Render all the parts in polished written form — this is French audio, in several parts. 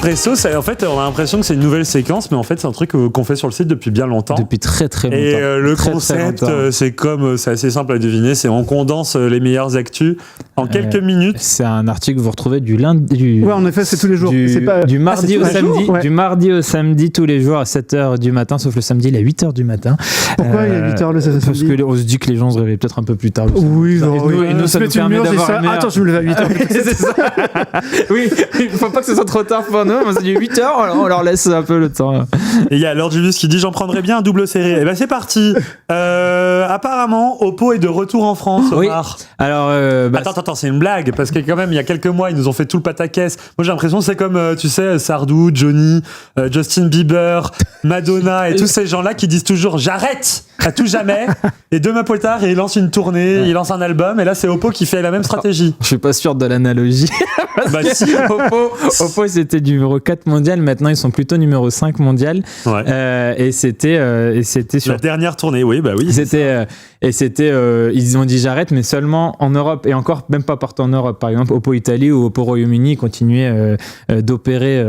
Espresso, en fait, on a l'impression que c'est une nouvelle séquence, mais en fait, c'est un truc qu'on fait sur le site depuis bien longtemps. Depuis très très longtemps. Et le très, concept, très c'est assez simple à deviner, c'est on condense les meilleures actus en quelques minutes. C'est un article que vous retrouvez du lundi. Ouais, en effet, c'est tous les jours. Du mardi au samedi. Ouais. Du mardi au samedi, tous les jours à 7h du matin, sauf le samedi, il est à 8h du matin. Pourquoi il est à 8h le samedi? Parce qu'on se dit que les gens se réveillent peut-être un peu plus tard. Oui, et nous, ça nous permet d'avoir une meilleure... Attends, je me lève à 8h. C'est ça. Oui, il ne faut pas que ce soit trop tard pour nous. On s'est dit 8h, on leur laisse un peu le temps. Et il y a Lord Julius qui dit j'en prendrais bien un double serré. Et ben c'est parti. Apparemment, Oppo est de retour en France. Omar. Oui. Alors, attends, c'est une blague parce que quand même il y a quelques mois ils nous ont fait tout le pataquès. Moi j'ai l'impression que c'est comme tu sais Sardou, Johnny, Justin Bieber, Madonna et tous ces gens-là qui disent toujours j'arrête à tout jamais. Et 2 mois plus tard ils lancent une tournée, ils lancent un album et là c'est Oppo qui fait la même stratégie. Je suis pas sûr de l'analogie. Bah si. Oppo c'était numéro 4 mondial, maintenant ils sont plutôt numéro 5 mondial. Ouais. Et c'était sur la dernière tournée, oui. Ils ont dit j'arrête, mais seulement en Europe et encore même pas partout en Europe. Par exemple, Oppo Italie ou Oppo Royaume-Uni continuaient d'opérer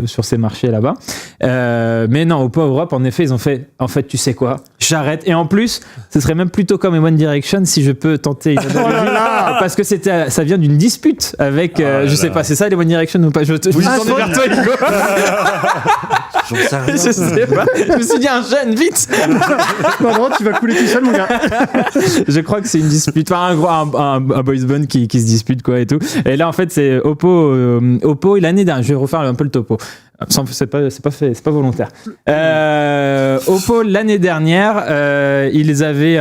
sur ces marchés là-bas. Mais non, Oppo Europe, en effet, ils ont fait. En fait, tu sais quoi, j'arrête. Et en plus, ce serait même plutôt comme One Direction si je peux tenter une analogie, parce que ça vient d'une dispute avec. Je sais pas, c'est ça les One Direction ou pas? Je tourne vers toi, Hugo. Je sais pas. Je me suis dit un jeune, vite. Non, tu vas couler tout seul, mon gars. Je crois que c'est une dispute, enfin un boys band qui se dispute quoi et tout. Et là en fait c'est Oppo l'année dernière. Je vais refaire un peu le topo. C'est pas volontaire. Oppo l'année dernière, ils avaient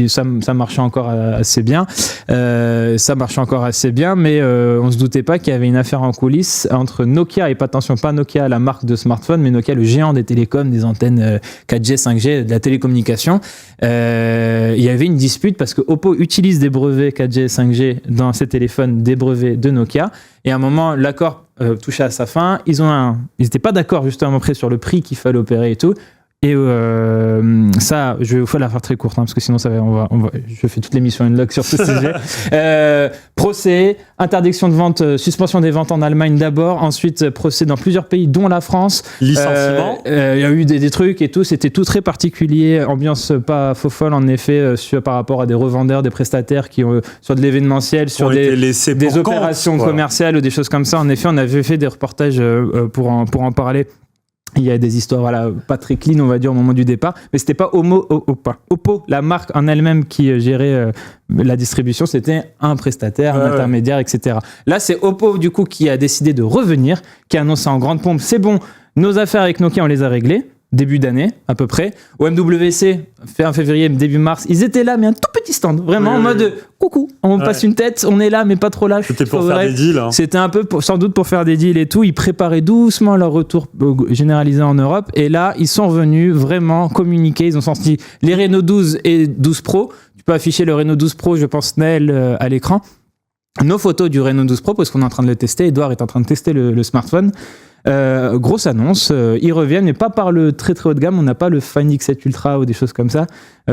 ça marchait encore assez bien. Mais on se doutait pas qu'il y avait une affaire en coulisses entre Nokia et pas Nokia la marque de smartphone, mais Nokia le géant des télécoms, des antennes 4G, 5G, de la télécommunication. Il y avait une dispute parce que Oppo utilise des brevets 4G et 5G dans ses téléphones, des brevets de Nokia. Et à un moment, l'accord touchait à sa fin. Ils n'étaient pas d'accord justement après sur le prix qu'il fallait opérer et tout. Et ça, je vais la faire très courte, parce que sinon je fais toute l'émission Unlock sur ce sujet. Procès, interdiction de vente, suspension des ventes en Allemagne d'abord, ensuite procès dans plusieurs pays, dont la France. Licenciement. Il y a eu des trucs et tout, c'était tout très particulier, ambiance pas faux folle en effet, par rapport à des revendeurs, des prestataires qui ont sur de l'événementiel, sur des opérations commerciales ou des choses comme ça. En effet, on avait fait des reportages pour en parler. Il y a des histoires pas très clean, on va dire, au moment du départ. Mais c'était pas Oppo, la marque en elle-même qui gérait la distribution. C'était un prestataire, un intermédiaire, etc. Là, c'est Oppo, du coup, qui a décidé de revenir, qui a annoncé en grande pompe, c'est bon, nos affaires avec Nokia, on les a réglées. Début d'année, à peu près. Au MWC, fin février, début mars, ils étaient là, mais un tout petit stand. Vraiment en mode coucou, on passe une tête, on est là, mais pas trop là. C'était pour faire des deals. Hein. C'était un peu, sans doute, pour faire des deals et tout. Ils préparaient doucement leur retour généralisé en Europe. Et là, ils sont revenus vraiment communiquer. Ils ont sorti les Reno 12 et 12 Pro. Tu peux afficher le Reno 12 Pro, je pense, Naël, à l'écran. Nos photos du Reno 12 Pro, parce qu'on est en train de le tester. Edouard est en train de tester le smartphone. Grosse annonce, ils reviennent, mais pas par le très très haut de gamme. On n'a pas le Find X7 Ultra ou des choses comme ça.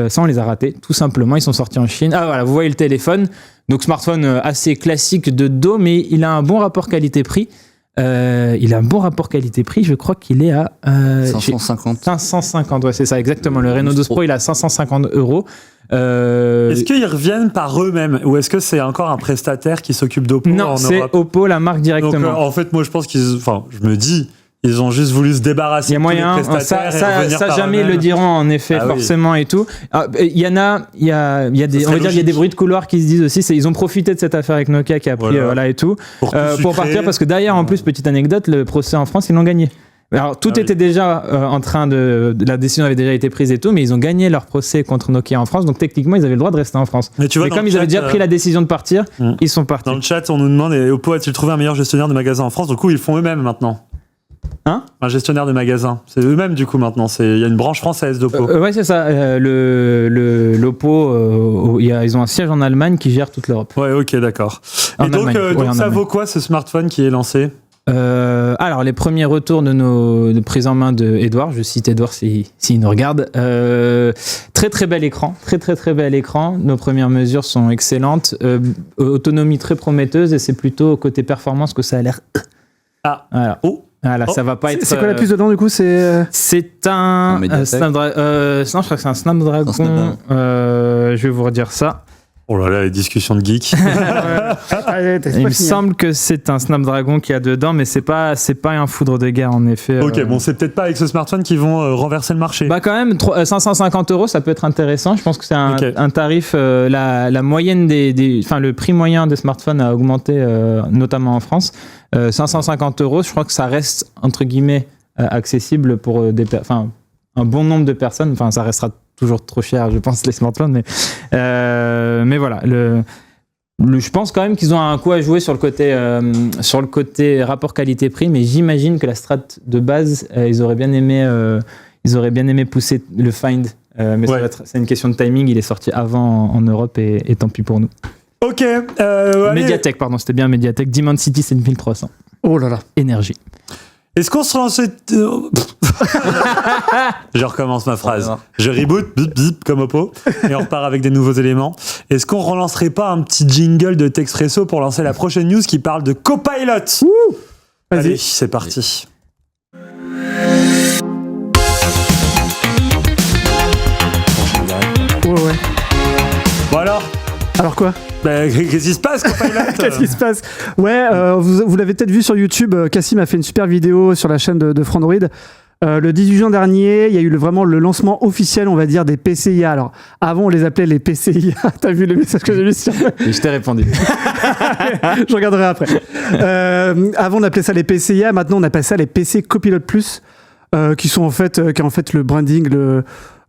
Ça, on les a ratés, tout simplement. Ils sont sortis en Chine. Ah voilà, vous voyez le téléphone. Donc, smartphone assez classique de dos, mais il a un bon rapport qualité-prix. Je crois qu'il est à 550. 550, ouais, c'est ça, exactement. Le Reno 12 Pro, il est à 550 €. Est-ce qu'ils reviennent par eux-mêmes ou est-ce que c'est encore un prestataire qui s'occupe d'Oppo en Europe? Non, c'est Oppo, la marque directement. Donc, en fait, moi, je pense ils ont juste voulu se débarrasser de tous les prestataires et revenir par jamais eux-mêmes. Le diront en effet, forcément et tout. Il y a des bruits de couloir qui se disent aussi, ils ont profité de cette affaire avec Nokia qui a pris et tout pour partir, parce que derrière, en plus, petite anecdote, le procès en France, ils l'ont gagné. Alors tout était déjà en train la décision avait déjà été prise et tout, mais ils ont gagné leur procès contre Nokia en France, donc techniquement ils avaient le droit de rester en France. Mais comme ils avaient déjà pris la décision de partir, ils sont partis. Dans le chat, on nous demande Oppo a-t-il trouvé un meilleur gestionnaire de magasins en France? Du coup, ils le font eux-mêmes maintenant. Un gestionnaire de magasins, c'est eux-mêmes du coup maintenant. Il y a une branche française d'Oppo. Ouais, c'est ça. L'Oppo, ils ont un siège en Allemagne qui gère toute l'Europe. Ouais, ok, d'accord. Et donc ça vaut quoi ce smartphone qui est lancé? Alors les premiers retours de prise en main de Edouard, je cite Edouard s'il nous regarde, très très bel écran, très bel écran, nos premières mesures sont excellentes, autonomie très prometteuse et c'est plutôt côté performance que ça a l'air Ah. Voilà. Voilà, ça va pas être. C'est quoi la puce dedans du coup? C'est un Snapdragon. Non, je crois que c'est un Snapdragon. Je vais vous redire ça. Oh là là, les discussions de geeks. Il me semble que c'est un Snapdragon qu'il y a dedans, mais c'est pas un foudre de guerre en effet. Ok, bon, c'est peut-être pas avec ce smartphone qu'ils vont renverser le marché. Bah quand même, 550 €, ça peut être intéressant. Je pense que c'est un tarif. La moyenne le prix moyen des smartphones a augmenté, notamment en France. 550 €, je crois que ça reste entre guillemets accessible pour un bon nombre de personnes. Enfin, ça restera toujours trop cher, je pense, les smartphones, mais voilà. Je pense quand même qu'ils ont un coup à jouer sur le côté rapport qualité-prix, mais j'imagine que la strat de base, ils auraient bien aimé pousser le Find, mais c'est une question de timing. Il est sorti avant en Europe et tant pis pour nous. Ok. Mediatek, pardon, c'était bien Mediatek. Dimensity 7300. Oh là là. Énergie. Est-ce qu'on se lançait... Je recommence ma phrase. Je reboot, bip, bip, comme Oppo, et on repart avec des nouveaux éléments. Est-ce qu'on relancerait pas un petit jingle de Texpresso pour lancer la prochaine news qui parle de Copilot? Allez, c'est parti. Ouais. Bon alors quoi? Qu'est-ce qui se passe, Copilot? Qu'est-ce qui se passe? Ouais, vous l'avez peut-être vu sur YouTube, Cassim a fait une super vidéo sur la chaîne de Frandroid. Le 18 juin dernier, il y a eu vraiment le lancement officiel, on va dire, des PCIA. Alors, avant, on les appelait les PCIA. T'as vu le message que j'ai lu sur... Et je t'ai répondu. Je regarderai après. Avant, on appelait ça les PCIA. Maintenant, on appelle ça les PC Copilot Plus, qui sont en fait le branding,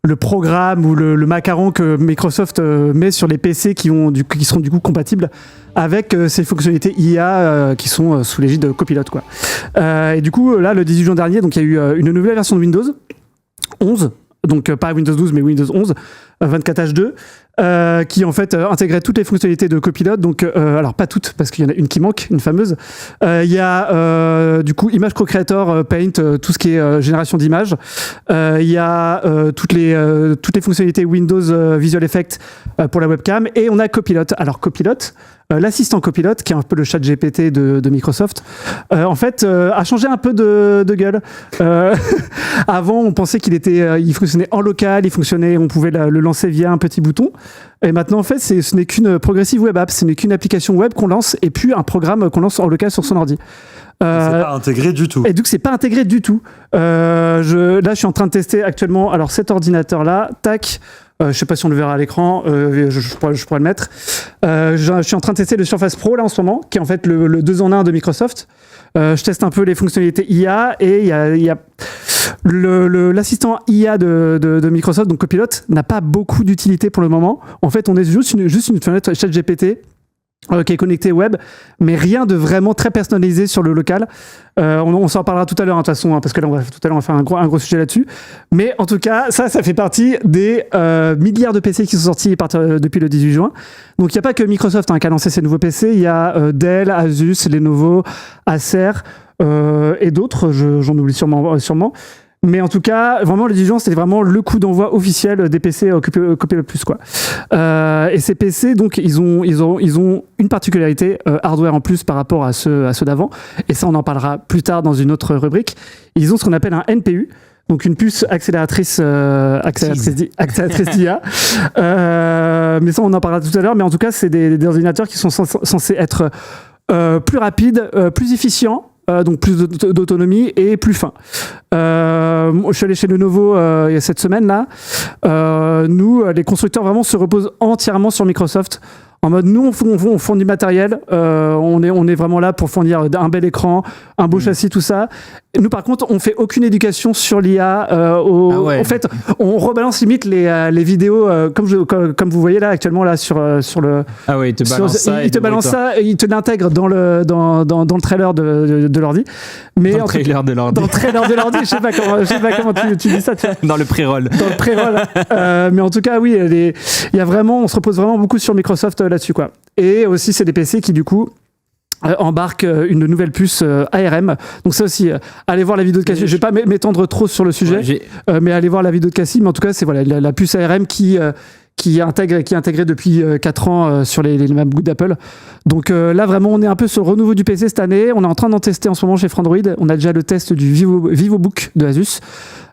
le programme ou le macaron que Microsoft met sur les PC qui seront du coup compatibles avec ces fonctionnalités IA qui sont sous l'égide de Copilot, quoi. Et du coup, là, le 18 juin dernier, donc il y a eu une nouvelle version de Windows 11, donc pas Windows 12 mais Windows 11 24H2, qui en fait intégrait toutes les fonctionnalités de Copilot. Donc alors pas toutes parce qu'il y en a une qui manque, une fameuse. Il y a du coup Image Procreator, Paint, tout ce qui est génération d'images. Il y a toutes les fonctionnalités Windows Visual Effects pour la webcam, et on a Copilot. Alors Copilot, l'assistant Copilot, qui est un peu le chat GPT de Microsoft, en fait a changé un peu de gueule. Avant, on pensait il fonctionnait en local, on pouvait le lancer via un petit bouton. Et maintenant, en fait, ce n'est qu'une progressive web app, ce n'est qu'une application web qu'on lance et puis un programme qu'on lance en local sur son ordi. C'est pas intégré du tout. Et donc, c'est pas intégré du tout. Là, je suis en train de tester actuellement. Alors, cet ordinateur-là, tac. Je sais pas si on le verra à l'écran, je pourrais le mettre. Je suis en train de tester le Surface Pro là en ce moment, qui est en fait le 2 en 1 de Microsoft. Je teste un peu les fonctionnalités IA, et il y a l'assistant IA de Microsoft, donc Copilot, n'a pas beaucoup d'utilité pour le moment. En fait, on est juste une fenêtre ChatGPT qui est connecté web, mais rien de vraiment très personnalisé sur le local. On s'en parlera tout à l'heure, de toute façon, parce que là, on va faire un gros sujet là-dessus. Mais en tout cas, ça fait partie des milliards de PC qui sont sortis depuis le 18 juin. Donc, il n'y a pas que Microsoft qui a lancé ces nouveaux PC. Il y a Dell, Asus, Lenovo, Acer et d'autres. J'en oublie sûrement. Mais en tout cas, vraiment, le 18 juin, c'était vraiment le coup d'envoi officiel des PC Copilot Plus, quoi. Et ces PC, donc, ils ont une particularité hardware en plus par rapport à ceux d'avant. Et ça, on en parlera plus tard dans une autre rubrique. Ils ont ce qu'on appelle un NPU, donc une puce accélératrice d'IA. Mais ça, on en parlera tout à l'heure. Mais en tout cas, c'est des ordinateurs qui sont censés être plus rapides, plus efficients. Donc plus d'autonomie et plus fin. Je suis allé chez Lenovo il y a cette semaine-là. Nous, les constructeurs vraiment se reposent entièrement sur Microsoft. En mode, nous, on fournit du matériel, on est vraiment là pour fournir un bel écran, un beau châssis, tout ça. Et nous, par contre, on fait aucune éducation sur l'IA. En fait, on rebalance limite les vidéos, comme vous voyez là actuellement là sur le. Ah ouais, il te balance ça. Il te balance ça, il te l'intègre dans le trailer de l'ordi. Mais dans le trailer de l'ordi. Dans le trailer de l'ordi, je sais pas comment tu dis ça. Dans le pré-roll. Dans le pré-roll. Mais en tout cas, oui, il y a vraiment, on se repose vraiment beaucoup sur Microsoft là-dessus, quoi. Et aussi, c'est des PC qui, du coup, embarquent une nouvelle puce ARM. Donc ça aussi, allez voir la vidéo de Cassim. Je vais pas m'étendre trop sur le sujet, mais allez voir la vidéo de Cassim. Mais en tout cas, c'est la puce ARM qui qui est intégré depuis 4 ans sur les MacBooks d'Apple. Donc là, vraiment, on est un peu sur le renouveau du PC cette année. On est en train d'en tester en ce moment chez Frandroid. On a déjà le test du VivoBook de Asus.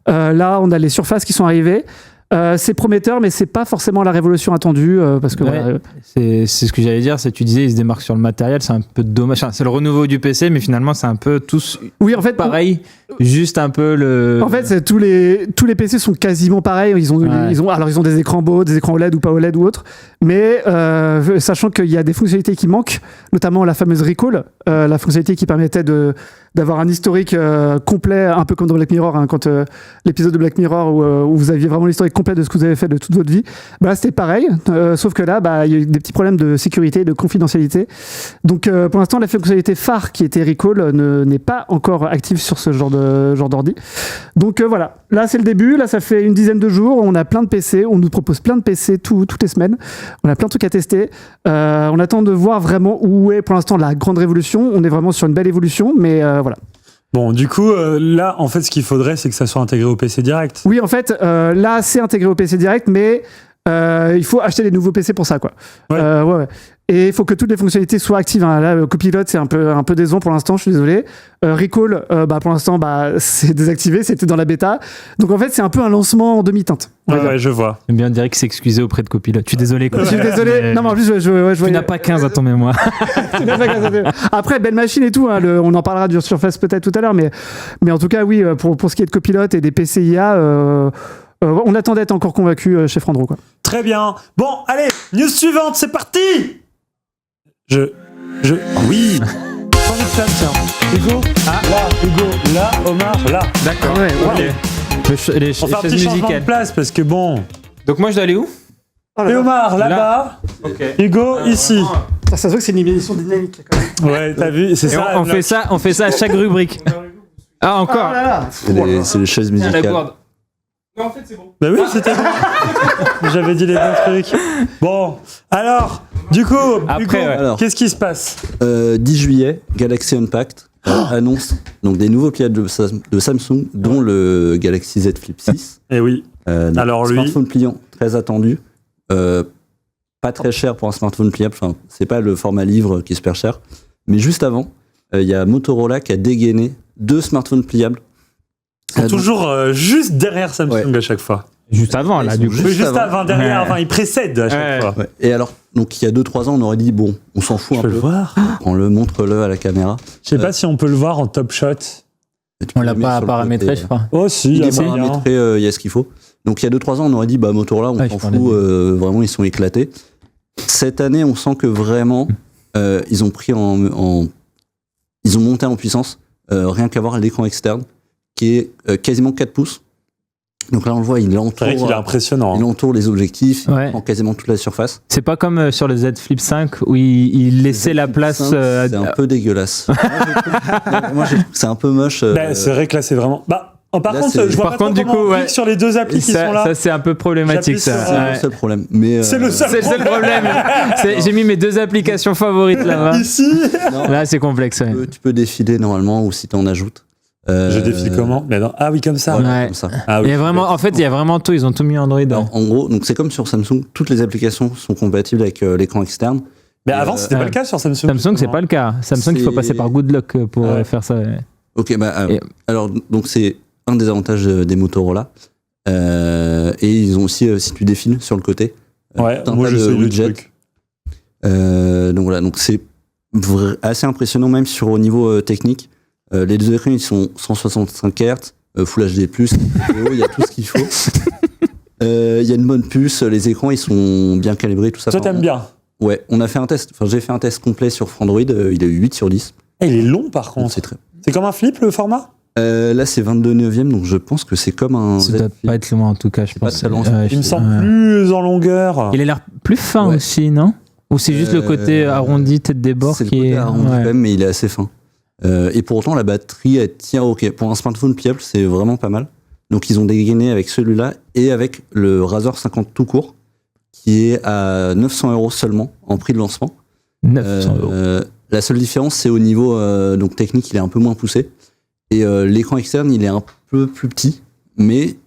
Là, on a les surfaces qui sont arrivées. C'est prometteur, mais c'est pas forcément la révolution attendue parce que voilà. C'est ce que j'allais dire. C'est tu disais, ils se démarquent sur le matériel, c'est un peu dommage. Enfin, c'est le renouveau du PC, mais finalement, c'est un peu tous. Oui, en fait, pareil. Juste un peu le. En fait, tous les PC sont quasiment pareils. Ils ont des écrans beaux, des écrans OLED ou pas OLED ou autre. Mais sachant qu'il y a des fonctionnalités qui manquent, notamment la fameuse Recall, la fonctionnalité qui permettait d'avoir un historique complet, un peu comme dans Black Mirror, quand l'épisode de Black Mirror où vous aviez vraiment l'historique complet de ce que vous avez fait de toute votre vie. Bah, là, c'était pareil, sauf que là, il y a eu des petits problèmes de sécurité, de confidentialité. Donc, pour l'instant, la fonctionnalité phare qui était Recall n'est pas encore active sur ce genre d'ordi. Donc, voilà. Là, c'est le début. Là, ça fait une dizaine de jours. On a plein de PC. On nous propose plein de PC toutes les semaines. On a plein de trucs à tester. On attend de voir vraiment où est, pour l'instant, la grande révolution. On est vraiment sur une belle évolution, mais voilà. Bon, du coup, là, en fait, ce qu'il faudrait, c'est que ça soit intégré au PC direct. Oui, en fait, là, c'est intégré au PC direct, mais il faut acheter des nouveaux PC pour ça, quoi. Ouais. Et il faut que toutes les fonctionnalités soient actives. Hein. Là, Copilot, c'est un peu décevant pour l'instant, je suis désolé. Recall, pour l'instant, c'est désactivé, c'était dans la bêta. Donc, en fait, c'est un peu un lancement en demi-teinte. Ouais, je vois. J'aime bien dire qu'il s'est excusé auprès de Copilot. Je suis désolé. Je suis désolé. Non, mais en plus, tu n'as pas 15 à ton mémoire. Après, belle machine et tout. Hein, on en parlera du Surface peut-être tout à l'heure. Mais en tout cas, oui, pour ce qui est de Copilot et des PC IA, on attendait d'être encore convaincu chez Frandro, quoi. Très bien. Bon, allez, news suivante, c'est parti. Oui. Changer de place, tiens. Hugo. Là, Omar, là. D'accord. Ouais. Les on va faire un petit changement de place parce que bon. Donc moi, je dois aller où? Et Omar, là-bas. Okay. Hugo, ici. Ça se voit que c'est une émission dynamique, quand même. Ouais, t'as vu, c'est ça. On fait ça à chaque rubrique. Ah, encore. C'est les chaises musicales. Non, en fait, c'est bon. Bah oui, c'était bon. J'avais dit les bons trucs. Bon, alors, du coup, après, Hugo, qu'est-ce qui se passe 10 juillet, Galaxy Unpacked annonce donc des nouveaux pliables de Samsung, dont le Galaxy Z Flip 6. Eh oui. Alors lui, smartphone pliant très attendu, pas très cher pour un smartphone pliable. Enfin, c'est pas le format livre qui est super cher. Mais juste avant, il y a Motorola qui a dégainé 2 smartphones pliables. Toujours juste derrière Samsung à chaque fois. Juste avant, là, du coup. Juste avant, derrière, enfin, il précède à chaque fois. Ouais. Et alors, donc il y a 2-3 ans, on aurait dit, bon, on s'en fout un peu. Je peux le voir. Prends-le, montre-le à la caméra. Je sais pas si on peut le voir en top shot. On l'a pas paramétré, je crois. Oh si, il est paramétré, il y a ce qu'il faut. Donc il y a 2-3 ans, on aurait dit, Motorola, on s'en fout, vraiment, ils sont éclatés. Cette année, on sent que vraiment, ils ont pris ils ont monté en puissance, rien qu'à voir l'écran externe, qui est quasiment 4 pouces. Donc là, on le voit, il entoure. C'est vrai qu'il est impressionnant. Il entoure les objectifs, il prend quasiment toute la surface. C'est pas comme sur le Z Flip 5 où il laissait la place. C'est un peu dégueulasse. Moi, c'est un peu moche. C'est vrai que là, c'est vraiment. Par là, contre, je vois pas du coup, sur les 2 applis qui sont là. Ça, c'est un peu problématique, ça. C'est le seul problème. Mais c'est le seul problème. J'ai mis mes 2 applications favorites là-bas. Ici. Là, c'est complexe. Tu peux défiler normalement, ou si tu en ajoutes. Je défile comment? Ah oui, comme ça. Voilà, comme ça. Ah oui, en fait, il y a vraiment tout. Ils ont tout mis Android. Alors, en gros, donc c'est comme sur Samsung, toutes les applications sont compatibles avec l'écran externe. Mais avant, c'était pas le cas sur Samsung. Samsung, c'est pas le cas. Samsung, il faut passer par Good Luck pour faire ça. Ok, alors donc c'est un des avantages des Motorola. Et ils ont aussi, si tu défiles sur le côté, moi je sais le truc. Donc voilà, donc c'est assez impressionnant même au niveau technique. Les 2 écrans, ils sont 165 Hz, Full HD+, il y a tout ce qu'il faut. Il y a une bonne puce, les écrans, ils sont bien calibrés, tout ça. Toi, t'aimes bien? Ouais, j'ai fait un test complet sur Frandroid, il a eu 8 sur 10. Et il est long, par contre. C'est comme un flip, le format? Là, c'est 22/9, donc je pense que c'est comme un... Ça doit pas être loin, en tout cas, je pense. Pas très loin. Il me semble plus en longueur. Il a l'air plus fin aussi, non? Ou c'est juste le côté arrondi, tête des bords qui est... arrondi quand même, mais il est assez fin. Et pour autant, la batterie, elle tient ok. Pour un smartphone pliable, c'est vraiment pas mal. Donc, ils ont dégainé avec celui-là et avec le Razr 50 tout court, qui est à 900 € seulement en prix de lancement. 900 €. La seule différence, c'est au niveau donc technique, il est un peu moins poussé. Et l'écran externe, il est un peu plus petit, mais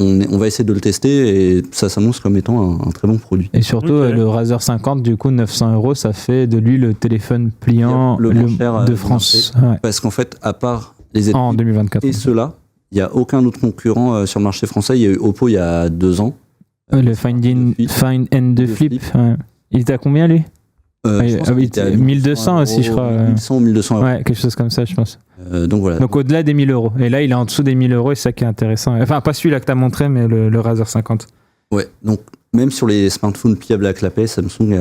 on va essayer de le tester et ça s'annonce comme étant un très bon produit. Et surtout, le Razer 50, du coup, 900 €, ça fait de lui le téléphone pliant le moins cher de France. Parce qu'en fait, à part les en 2024 et ceux-là, il n'y a aucun autre concurrent sur le marché français. Il y a eu Oppo il y a 2 ans. Le Find N2 Flip. Ouais. Il était à combien, lui il était à 1200 aussi, je crois. 1100 ou 1200 €. Ouais, quelque chose comme ça, je pense. Donc voilà. Donc au-delà des 1000 €. Et là, il est en dessous des 1000 €, et c'est ça qui est intéressant. Enfin, pas celui-là que tu as montré, mais le Razer 50. Ouais, donc même sur les smartphones pliables à clapet, Samsung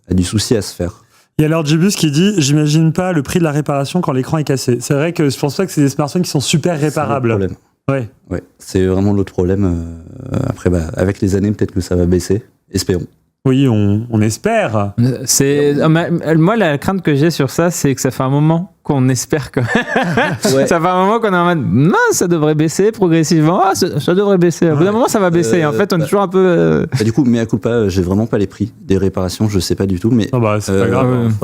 a du souci à se faire. Il y a Lord Gibus qui dit « J'imagine pas le prix de la réparation quand l'écran est cassé ». C'est vrai que je pense pas que c'est des smartphones qui sont super réparables. C'est le problème. Ouais, c'est vraiment l'autre problème. Après, avec les années, peut-être que ça va baisser. Espérons. Oui, on espère. Moi, la crainte que j'ai sur ça, c'est que ça fait un moment qu'on espère que... Ça fait un moment qu'on est en mode, non, ça devrait baisser progressivement. Ah, ça devrait baisser. Au bout d'un moment, ça va baisser. En fait, on est toujours un peu... Du coup, mea culpa, j'ai vraiment pas les prix des réparations. Je sais pas du tout, mais... c'est pas grave.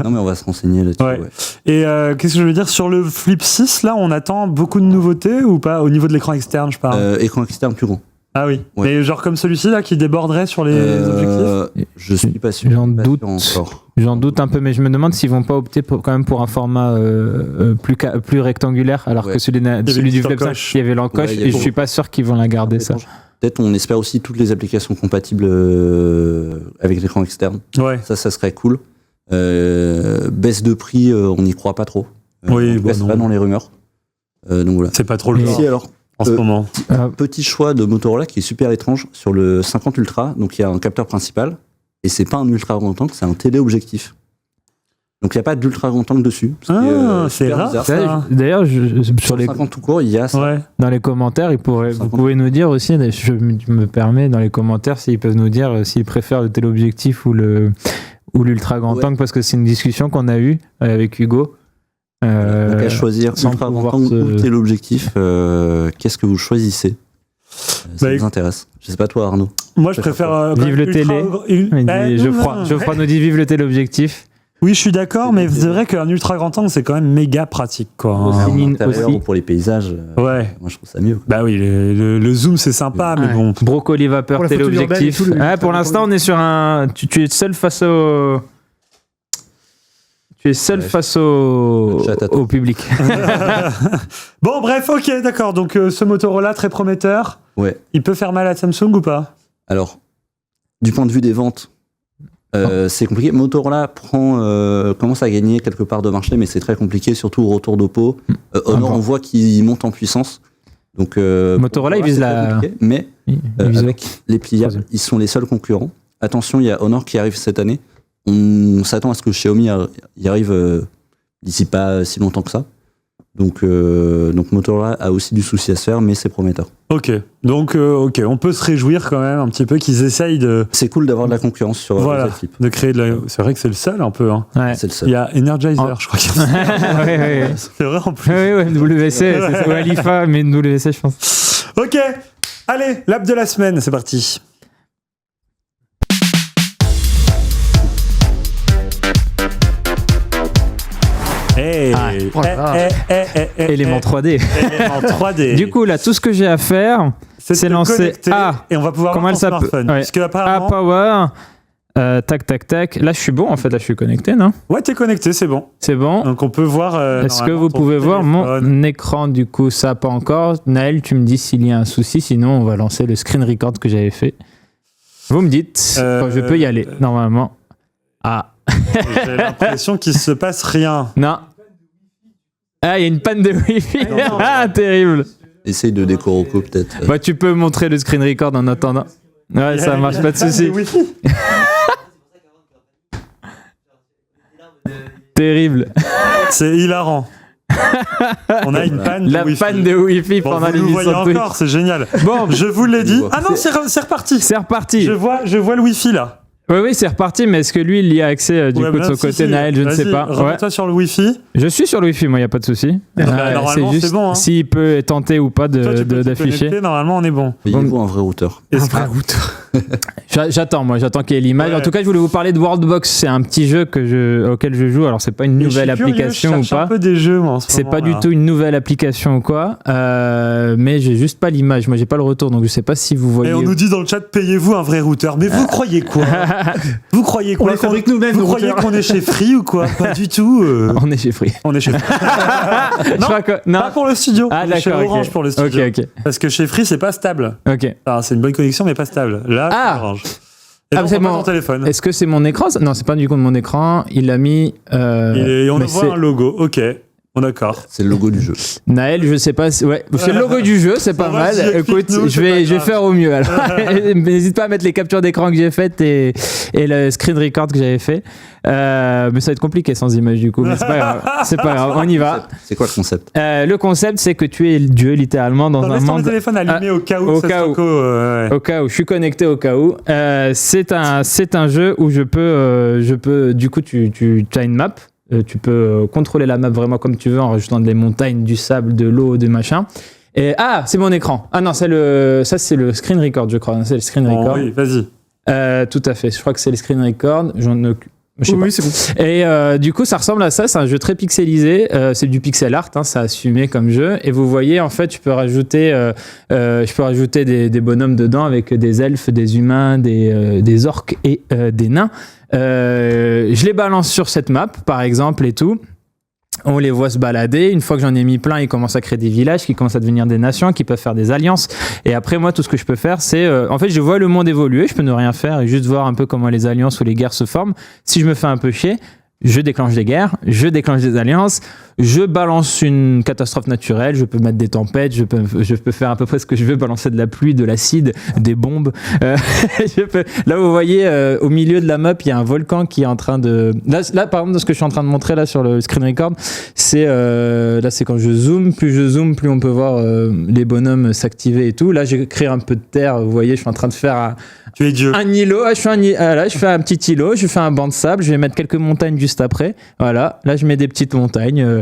Non, mais on va se renseigner là-dessus. Ouais. Et qu'est-ce que je veux dire sur le Flip 6, là, on attend beaucoup de nouveautés ou pas au niveau de l'écran externe, je parle. Écran externe plus grand. Ah oui, mais genre comme celui-ci là qui déborderait sur les objectifs. Je suis pas sûr. J'en doute un peu, mais je me demande s'ils vont pas opter quand même pour un format plus rectangulaire, alors que celui du Flip 5, il y avait l'encoche, et je suis pas sûr qu'ils vont la garder ça. Peut-être on espère aussi toutes les applications compatibles avec l'écran externe. Ouais. Ça serait cool. Baisse de prix, on n'y croit pas trop. Oui, c'est pas dans les rumeurs. Donc voilà. C'est pas trop le cas. Alors. En ce moment. Petit choix de Motorola qui est super étrange sur le 50 Ultra. Donc il y a un capteur principal et c'est pas un ultra grand angle, c'est un téléobjectif. Donc il n'y a pas d'ultra grand angle dessus. C'est rare. Ça. D'ailleurs, sur les 50 tout court, il y a ça. Ouais. Dans les commentaires, vous pouvez nous dire aussi, je me permets, dans les commentaires, s'ils peuvent nous dire s'ils préfèrent le téléobjectif ou l'ultra grand angle, parce que c'est une discussion qu'on a eue avec Hugo. Donc à choisir ultra grand angle ou téléobjectif, qu'est-ce que vous choisissez? Ça vous intéresse? Je sais pas toi, Arnaud. Moi je préfère vive le télé. Geoffroy nous dit vive le téléobjectif. Oui, je suis d'accord, mais c'est vrai qu'un ultra grand angle c'est quand même méga pratique quoi. Aussi. Pour les paysages, moi je trouve ça mieux. Bah oui, le zoom c'est sympa, mais bon. Brocoli vapeur téléobjectif. Pour l'instant on est sur un. Tu es seul face au. Tu es seul face au public. Bon, bref, ok, d'accord. Donc, ce Motorola, très prometteur. Ouais. Il peut faire mal à Samsung ou pas? Alors, du point de vue des ventes, c'est compliqué. Motorola commence à gagner quelque part de marché, mais c'est très compliqué, surtout au retour d'Oppo. Honor, on voit qu'il monte en puissance. Donc, Motorola, il vise la... Mais avec les pliables, ils sont les seuls concurrents. Attention, il y a Honor qui arrive cette année. On s'attend à ce que Xiaomi y arrive d'ici pas si longtemps que ça. Donc Motorola a aussi du souci à se faire, mais c'est prometteur. Ok, donc on peut se réjouir quand même un petit peu qu'ils essayent de... C'est cool d'avoir de la concurrence sur le Flip. De créer de la... C'est vrai que c'est le seul un peu. Hein. Ouais. C'est le seul. Il y a Energizer, je crois qu'il y a... C'est vrai en plus. Oui, WC, c'est Alifa, mais WC je pense. Ok, allez, l'app de la semaine, c'est parti. Élément 3D. Élément 3D. Du coup, là, tout ce que j'ai à faire, c'est lancer et on va pouvoir comment elle s'appelle puisque apparemment Power. Tac. Là, je suis bon, en fait. Là, je suis connecté, non? Ouais, t'es connecté, c'est bon. C'est bon. Donc, on peut voir. Est-ce que vous pouvez voir mon écran? Du coup, ça, pas encore. Naël, tu me dis s'il y a un souci. Sinon, on va lancer le screen record que j'avais fait. Vous me dites quand je peux y aller, normalement. J'ai l'impression qu'il se passe rien. Non. Il y a une panne de Wi-Fi. Terrible. Essaye de décoroco peut-être. Tu peux montrer le screen record en attendant. Ouais, ça marche, pas de souci. Terrible. C'est hilarant. On a une panne de Wi-Fi. La panne de Wi-Fi pendant l'émission. Vous le voyez encore, c'est génial. Bon, je vous l'ai dit. Ah non, c'est reparti. C'est reparti. Je vois le Wi-Fi là. Oui, c'est reparti, mais est-ce que lui, il y a accès du coup de son côté, Naël? Je ne sais pas. Remets-toi sur le Wi-Fi. Je suis sur le Wi-Fi, moi, il n'y a pas de souci. Normalement, c'est bon. Hein. S'il peut tenter ou pas d'afficher. Normalement, on est bon. Payez-vous un vrai routeur. Un vrai routeur. J'attends qu'il y ait l'image. En tout cas, je voulais vous parler de Worldbox. C'est un petit jeu auquel je joue. Alors, c'est pas une nouvelle application ou pas. Un peu des jeux, moi, en ce c'est moment, pas du tout une nouvelle application ou quoi. Mais j'ai juste pas l'image. Moi, j'ai pas le retour. Donc, je sais pas si vous voyez. Et on nous dit dans le chat, payez-vous un vrai routeur. Mais vous croyez quoi? Vous croyez quoi? On les fabrique nous-mêmes. Vous croyez qu'on est chez Free ou quoi? Pas du tout. On est chez Free. On est chez Free. Non, pas pour le studio. Ah, d'accord. Chez Orange pour le studio. Ok. Parce que chez Free, c'est pas stable. Ok. Alors, c'est une bonne connexion, mais pas stable. Là, c'est Orange. Et c'est mon téléphone. Est-ce que c'est mon écran? Non, c'est pas du coup de mon écran. Il l'a mis. On voit un logo. Ok. Bon, d'accord. C'est le logo du jeu. Naël, je sais pas. Ouais, c'est le logo du jeu, c'est pas mal. Écoute, je vais faire au mieux. Alors, n'hésite pas à mettre les captures d'écran que j'ai faites et le screen record que j'avais fait. Mais ça va être compliqué sans image du coup. Mais c'est pas grave. On y va. C'est quoi le concept? Le concept, c'est que tu es Dieu littéralement dans un monde. Le téléphone allumé au cas où. Au cas où. Je suis connecté au cas où. C'est un jeu où je peux. Du coup, tu as une map. Tu peux contrôler la map vraiment comme tu veux en rajoutant des montagnes, du sable, de l'eau, des machins. Et c'est mon écran. Ah non, ça c'est le screen record, je crois. C'est le screen record. Oui, vas-y. Tout à fait. Je crois que c'est le screen record. Oui, c'est bon. Et du coup, ça ressemble à ça. C'est un jeu très pixelisé. C'est du pixel art. C'est assumé comme jeu. Et vous voyez, en fait, je peux rajouter des bonhommes dedans avec des elfes, des humains, des orques et des nains. Je les balance sur cette map, par exemple, et tout. On les voit se balader. Une fois que j'en ai mis plein, ils commencent à créer des villages qui commencent à devenir des nations, qui peuvent faire des alliances. Et après, moi, tout ce que je peux faire, c'est... en fait, je vois le monde évoluer. Je peux ne rien faire et juste voir un peu comment les alliances ou les guerres se forment. Si je me fais un peu chier, je déclenche des guerres, je déclenche des alliances, je balance une catastrophe naturelle, je peux mettre des tempêtes, je peux faire à peu près ce que je veux, balancer de la pluie, de l'acide, des bombes. Là, vous voyez, au milieu de la map, il y a un volcan qui est en train de... Là, par exemple, de ce que je suis en train de montrer là sur le screen record, c'est quand je zoome, plus on peut voir les bonhommes s'activer et tout. Là, j'ai créé un peu de terre, vous voyez, je suis en train de faire tu es Dieu. Un îlot. Là, je fais un petit îlot, je fais un banc de sable, je vais mettre quelques montagnes juste après. Voilà, là, je mets des petites montagnes.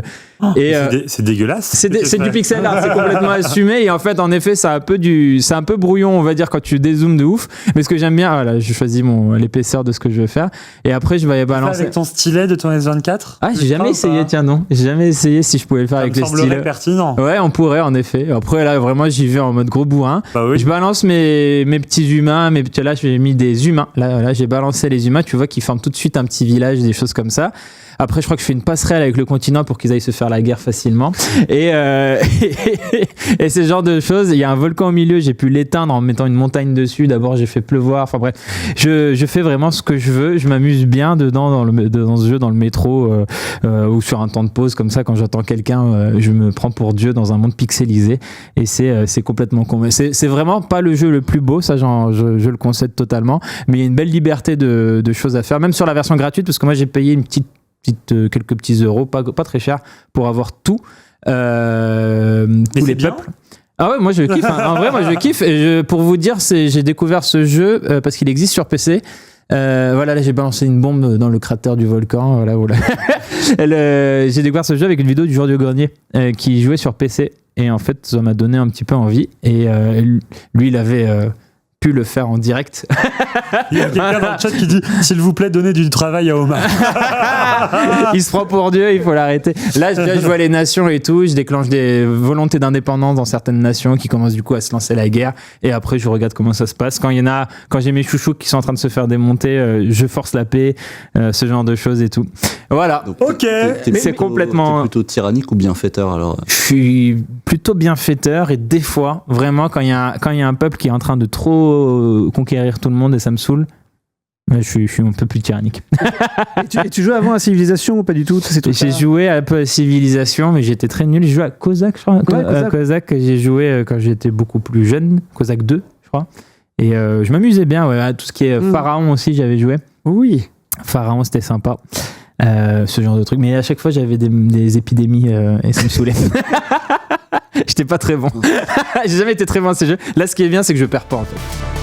C'est dégueulasse. C'est du pixel art, c'est complètement assumé. Et en fait, en effet, c'est un peu brouillon, on va dire, quand tu dézoomes de ouf. Mais ce que j'aime bien, voilà, je choisis l'épaisseur de ce que je veux faire. Et après, je vais balancer. Avec ton stylet de ton S24 ? Ah, j'ai jamais essayé, tiens, non. J'ai jamais essayé si je pouvais le faire avec les stylets. Ça me semblerait pertinent. Ouais, on pourrait, en effet. Après, là, vraiment, j'y vais en mode gros bourrin. Bah oui. Je balance mes petits humains, là, j'ai mis des humains. Là, j'ai balancé les humains. Tu vois qu'ils forment tout de suite un petit village, des choses comme ça. Après, je crois que je fais une passerelle avec le continent pour qu'ils aillent se faire la guerre facilement. Et ce genre de choses. Il y a un volcan au milieu, j'ai pu l'éteindre en mettant une montagne dessus. D'abord, j'ai fait pleuvoir. Enfin bref, je fais vraiment ce que je veux. Je m'amuse bien dedans dans ce jeu, dans le métro ou sur un temps de pause comme ça. Quand j'attends quelqu'un, je me prends pour Dieu dans un monde pixelisé. Et c'est complètement con. C'est vraiment pas le jeu le plus beau, ça, je le concède totalement. Mais il y a une belle liberté de choses à faire, même sur la version gratuite, parce que moi, j'ai payé quelques petits euros, pas très cher, pour avoir tout. Tous les peuples. Ah ouais, moi je kiffe. En vrai, moi je kiffe. Et pour vous dire, j'ai découvert ce jeu parce qu'il existe sur PC. Voilà, là j'ai balancé une bombe dans le cratère du volcan. Voilà. J'ai découvert ce jeu avec une vidéo du joueur du grenier qui jouait sur PC. Et en fait, ça m'a donné un petit peu envie. Et lui, il avait... pu le faire en direct. Il y a quelqu'un dans le chat qui dit s'il vous plaît, donnez du travail à Omar. Il se prend pour Dieu, il faut l'arrêter. Là, je vois les nations et tout, je déclenche des volontés d'indépendance dans certaines nations qui commencent du coup à se lancer la guerre, et après je regarde comment ça se passe. Quand j'ai mes chouchous qui sont en train de se faire démonter, je force la paix, ce genre de choses et tout. Voilà. Donc, ok. C'est complètement... T'es plutôt tyrannique ou bienfaiteur alors? Je suis plutôt bienfaiteur, et des fois, vraiment, quand il y a un peuple qui est en train de trop conquérir tout le monde et ça me saoule, je suis un peu plus tyrannique. Et tu jouais avant à Civilisation ou pas du tout? J'ai joué un peu à Civilisation, mais j'étais très nul. J'ai joué à Kozak, je crois. Ouais, Kozak, j'ai joué quand j'étais beaucoup plus jeune. Kozak 2, je crois. Et je m'amusais bien, ouais, à tout ce qui est Pharaon aussi, j'avais joué. Oui. Pharaon, c'était sympa. Ce genre de truc. Mais à chaque fois, j'avais des épidémies et ça me saoulait. J'étais pas très bon. J'ai jamais été très bon à ces jeux. Là, ce qui est bien, c'est que je perds pas en fait.